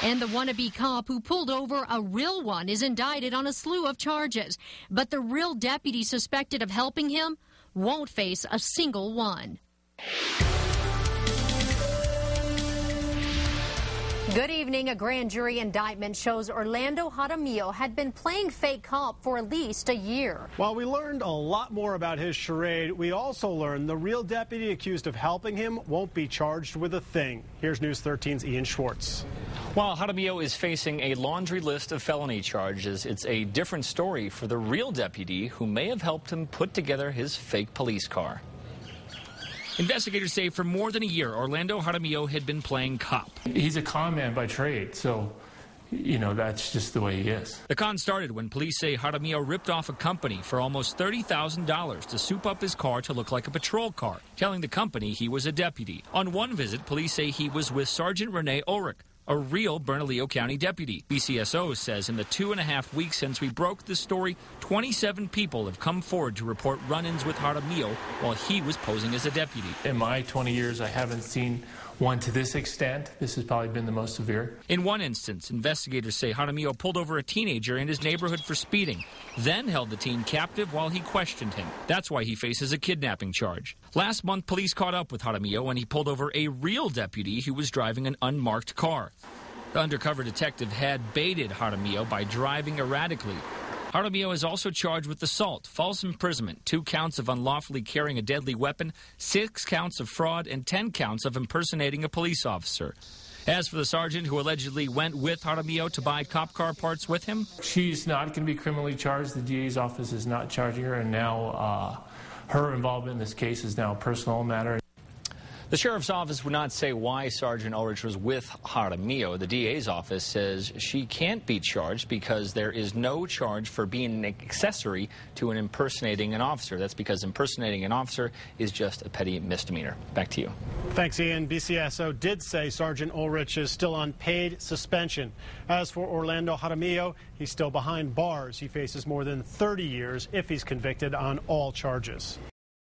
And the wannabe cop who pulled over a real one is indicted on a slew of charges. But the real deputy suspected of helping him won't face a single one. Good evening. A grand jury indictment shows Orlando Jaramillo had been playing fake cop for at least a year. While we learned a lot more about his charade, we also learned the real deputy accused of helping him won't be charged with a thing. Here's News 13's Ian Schwartz. While Jaramillo is facing a laundry list of felony charges, it's a different story for the real deputy who may have helped him put together his fake police car. Investigators say for more than a year, Orlando Jaramillo had been playing cop. He's a con man by trade, so, you know, that's just the way he is. The con started when police say Jaramillo ripped off a company for almost $30,000 to soup up his car to look like a patrol car, telling the company he was a deputy. On one visit, police say he was with Sergeant Renee Ulrich, a real Bernalillo County deputy. BCSO says in the 2.5 weeks since we broke this story, 27 people have come forward to report run-ins with Jaramillo while he was posing as a deputy. In my 20 years, I haven't seen one to this extent. This has probably been the most severe. In one instance, investigators say Jaramillo pulled over a teenager in his neighborhood for speeding, then held the teen captive while he questioned him. That's why he faces a kidnapping charge. Last month, police caught up with Jaramillo when he pulled over a real deputy who was driving an unmarked car. The undercover detective had baited Jaramillo by driving erratically. Jaramillo is also charged with assault, false imprisonment, 2 counts of unlawfully carrying a deadly weapon, 6 counts of fraud, and 10 counts of impersonating a police officer. As for the sergeant who allegedly went with Jaramillo to buy cop car parts with him, she's not going to be criminally charged. The DA's office is not charging her, and now her involvement in this case is now a personal matter. The sheriff's office would not say why Sergeant Ulrich was with Jaramillo. The DA's office says she can't be charged because there is no charge for being an accessory to an impersonating an officer. That's because impersonating an officer is just a petty misdemeanor. Back to you. Thanks, Ian. BCSO did say Sergeant Ulrich is still on paid suspension. As for Orlando Jaramillo, he's still behind bars. He faces more than 30 years if he's convicted on all charges.